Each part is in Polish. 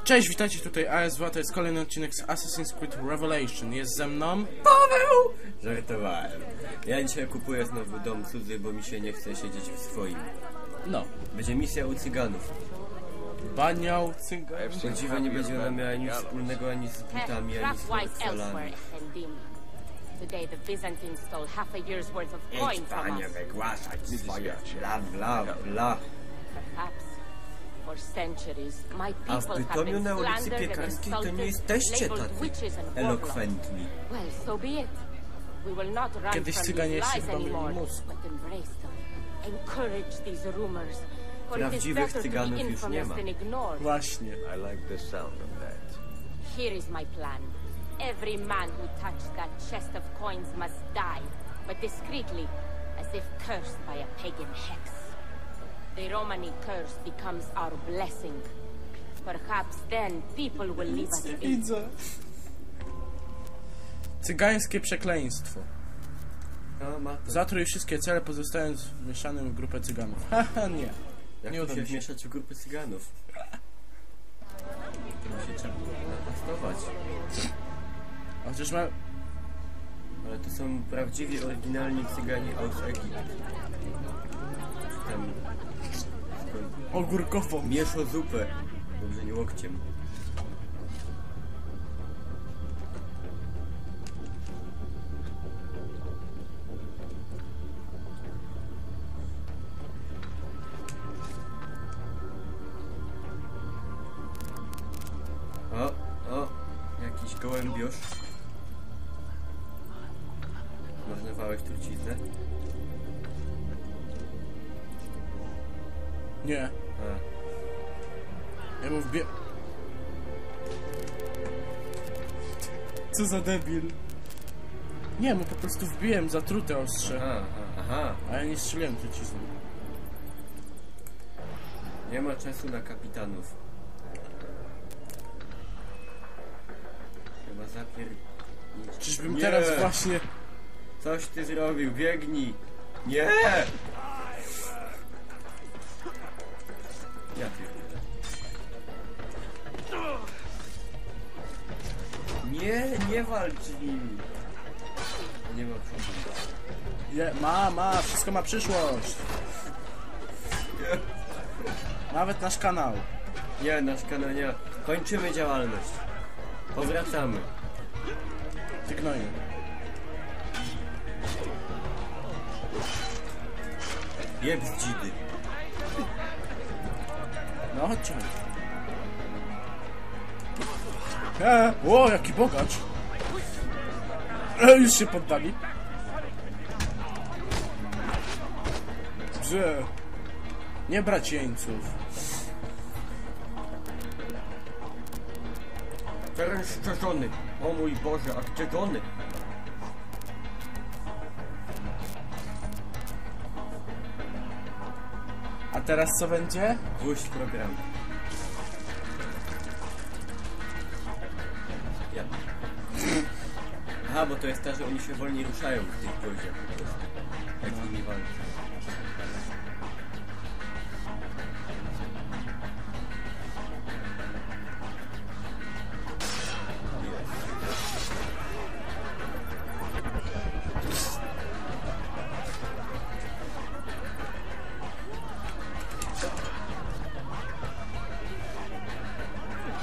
Cześć, witajcie tutaj ASW, to jest kolejny odcinek z Assassin's Creed Revelation. Jest ze mną Paweł! Żartowałem. Ja dzisiaj kupuję znowu dom cudzy, bo mi się nie chce siedzieć w swoim. no, Będzie misja u cyganów. Baniał Cygan. Prawdziwa nie będzie ona miała nic wspólnego ani z butami, ani z salami. Today the Byzantines stole half a year's worth of coin Idź, from panie, us. wygłaszać swoje bla bla bla. Perhaps for centuries my A w people have Bytomiu been na ulicy slandered and Piekarskiej to nie insulted, jesteście labeled tacy witches and warlocks. elokwentni. Well, so be it. We will not run Kiedyś from Cyganie these jeszcze lies chyba mieli anymore, mózg. but embrace them. Encourage these rumors. For it is Prawdziwych better to be Cyganów już nie infamous ma. than ignored. Właśnie. I like the sound of that. Here is my plan. Every man who touched that chest of coins must die, but discreetly, as if cursed by a pagan hex. The Romani curse becomes our blessing. Perhaps then people will leave us Nie be. widzę. Cygańskie przekleństwo. No, ma to. Zatruj wszystkie cele, pozostając mieszanym w grupę cyganów. Haha, nie. Jak Nie tu uda się mi się. wmieszać w grupy cyganów? To się trzeba napastować. Chociaż ma... Ale to są prawdziwi, oryginalni cyganie aus Egipt. Tam... Ogórkową. Mieszo zupę. Dobrze, nie łokciem. O, jakiś gołębiosz. Zmarnowałeś truciznę? Nie. A. Ja mu wbie... Co za debil. Nie, mu po prostu wbiłem zatrute ostrze. Aha. A ja nie strzeliłem trucizną. Nie ma czasu na kapitanów. Chyba zapiernić. Czyżbym Nie! teraz właśnie... Coś ty zrobił, biegnij! Nie! Ja pierdolę. Nie walcz z nimi! Nie ma przyszłości. Ma, wszystko ma przyszłość. Nawet nasz kanał. Nie, nasz kanał nie. Kończymy działalność. Powracamy. Ty gnoju. Jeb z dzidy. No chodźcie. O, jaki bogacz. Już się poddali. Że... Nie brać jeńców. Teren szczerzony. O mój Boże, a szczerzony. A teraz co będzie? Gwóźdź program. Ja. Aha, bo to jest to, że oni się wolniej ruszają w tych gwoździach po prostu. Jak z nimi walczą.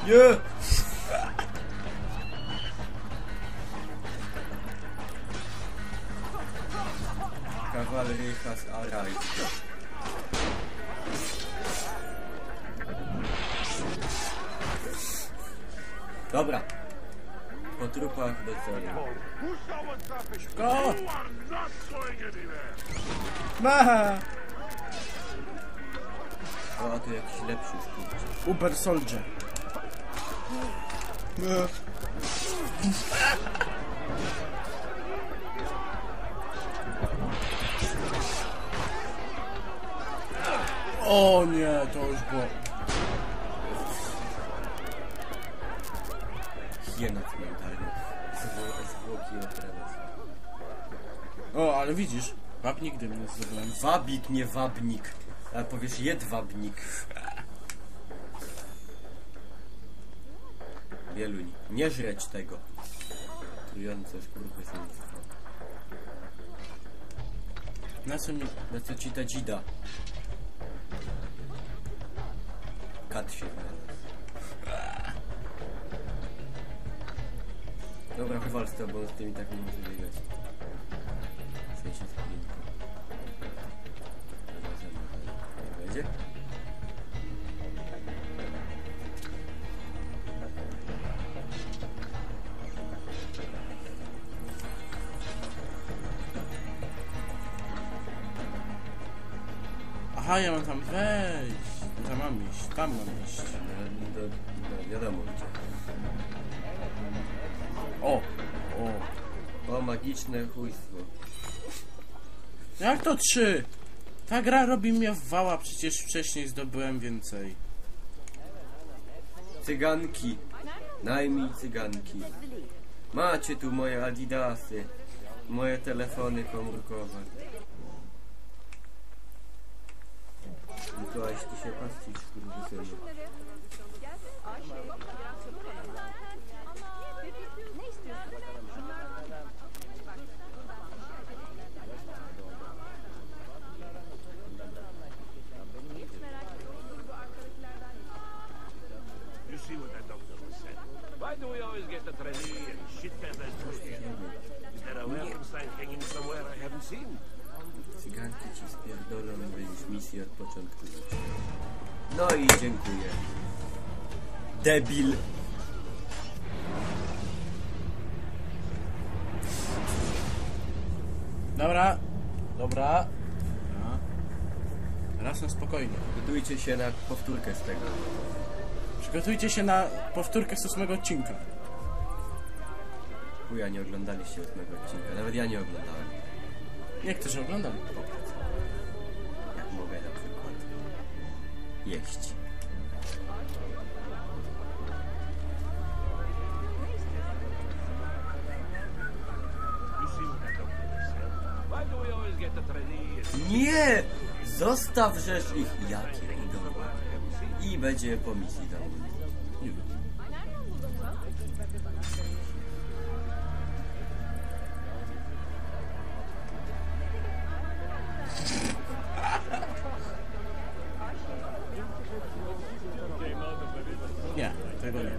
Nie! Cavalry has arrived. Dobra. Po trupach do celu. Go! Ma! O, tu jakiś lepszy skurczy. Uber Soldier. O nie, to już było. Hiena cmentarna. Zwłoki operas. O, ale widzisz, wabnik dymny zdobyłem. Wabik, nie wabnik. A powiesz jedwabnik. Wieluń. Nie żreć tego. Trujące skurwysyństwo. Na co ci ta dzida? Kat się znalazł. Dobra, wywal z tobą, z tymi tak nie może biegać. W sensie z piękną. Nie będzie? Aha, ja mam tam wejść. Tam mam iść, tam mam iść. No, wiadomo gdzie. O! O, magiczne chujstwo. Jak to 3? Ta gra robi mnie w wała, przecież wcześniej zdobyłem więcej. Cyganki. Najmniej cyganki. Macie tu moje adidasy. Moje telefony komórkowe. Mikołaj, ty się paścić, skurwysynu. Why do we always get the trendy and shit-feathers twisted? Is there a welcome sign hanging somewhere I haven't seen? Cyganki ci spierdolą, będziesz misję od początku życia. No i dziękuję. Debil. Dobra. Raz na spokojnie. Gotujcie się na powtórkę z tego. Przygotujcie się na powtórkę z 8 odcinka. Chuja, nie oglądaliście 8 odcinka. Nawet ja nie oglądałem. Niektórzy oglądali. Jak mogę na przykład jeść. Why do we always get the trendy and Nie! Zostaw rzecz ich, jakie idą. I będzie po misji tam. Nie wiem. Nie, tego nie.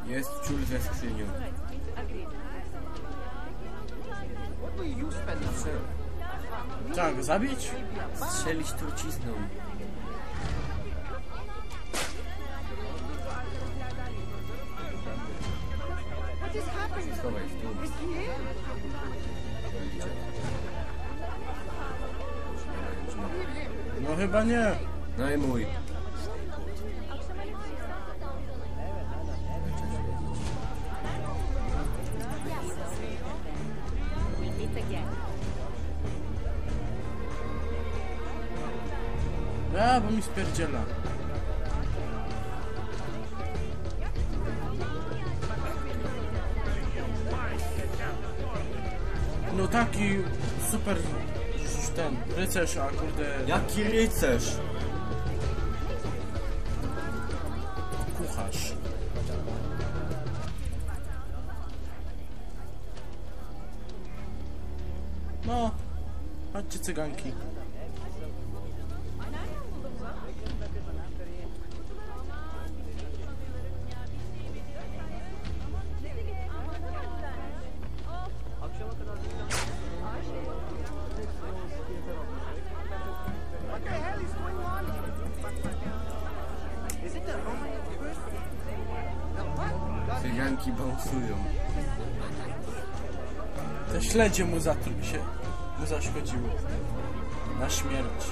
Jest ciul ze skrzynią. Tak, zabić? Strzelić trucizną. Schowaj w dół. No chyba nie. No i mój. We'll meet again. A, bo mi spierdziela. No taki super ten rycerz, a kurde Jaki rycerz? kucharz. No, chodźcie cyganki. Cyganki bąsują. Te śledzie mu zaszkodziły. Na śmierć.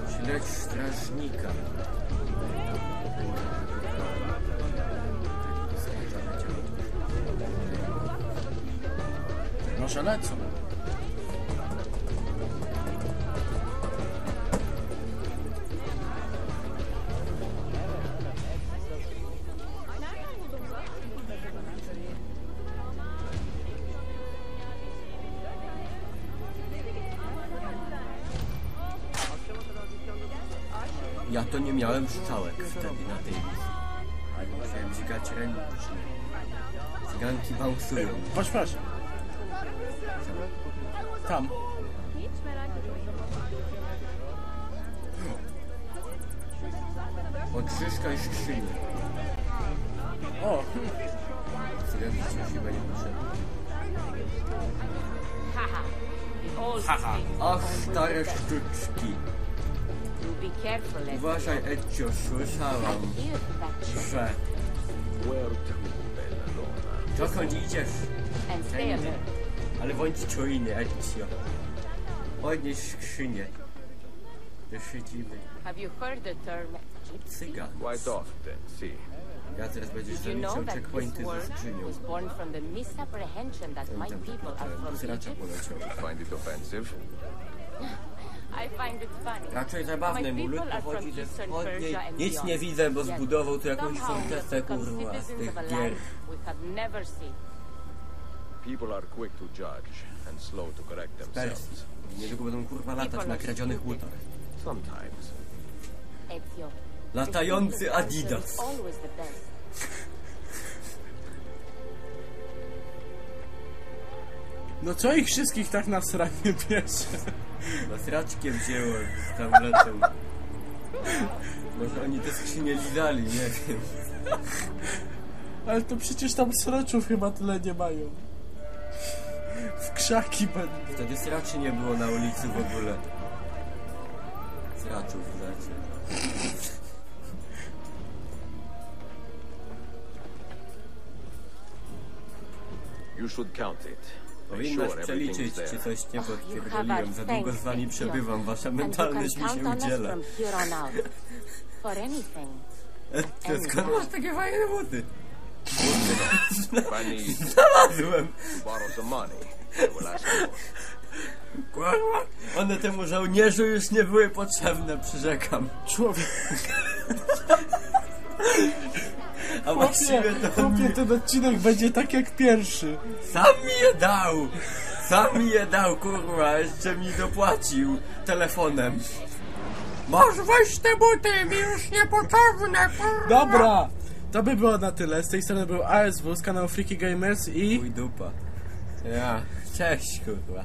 Śledź strażnika. Może lecą. Ja to nie miałem strzałek wtedy na tej misji. Ale musiałem dźgać ręcznie. Cyganki bałsują. Patrz. Tam. Odkrzyżka i skrzynia. O, Cyganki ci już chyba nie potrzebne. Haha. The old Haha. street. Ach, stare sztuczki. You be careful, Ezio. Uważaj, Ezio, słyszałam, Hear that chest że... Where to, Belladonna? Dokąd idziesz? and stay alert. Ale bądź czujny, Ezio. Podnieś skrzynię. To siedzimy. Have you heard the term gypsy? Cygan. Quite often, see. Ja teraz będziesz Did you know zaliczał that this checkpointy ze word skrzynią. was born from the misapprehension that my Tam people are from sracza Egypt? poleciał. Find it offensive? I find it funny. Raczej zabawne, My mu lud people are pochodzi from ze Eastern wschodniej. Persia and Nic beyond. nie widzę, bo Yet zbudował tu jakąś somehow we fortecę, have become kurwa, z citizens tych of a gier. land we have never seen. People are quick to judge and slow to correct themselves. Niedługo będą kurwa latać na kradzionych łutach. Sometimes. Ezio, Latający the simplest answer Adidas. is always the best. no co ich wszystkich tak na sranie bierze? Was raczkiem wzięło z tabletą. Może oni te skrzynie lizali, nie wiem. Ale to przecież tam sraczów chyba tyle nie mają. W krzaki będą. Wtedy sraczy nie było na ulicy w ogóle. Sraczów znaczy. You should count it. Make Powinnaś sure przeliczyć, everything's czy there. coś nie You have podpierdoliłem. our Za długo z thanks, wami Ezio. przebywam. Wasza And you can mentalność mi count się on us udziela. from here on out. For anything. Skąd masz takie fajne buty? If I need Znalazłem! to borrow some money, I will ask you. Kurwa! One temu żołnierzu już nie były potrzebne, przyrzekam. Człowiek, A właściwie to on mi, ten odcinek będzie tak jak pierwszy. sam mi je dał! Sam mi je dał, kurwa, jeszcze mi dopłacił telefonem. Masz weź te buty, mi już niepotrzebne, kurwa! Dobra, to by było na tyle. Z tej strony był ASW z kanału Freaky Gamers i... Mój dupa. Ja, cześć, kurwa.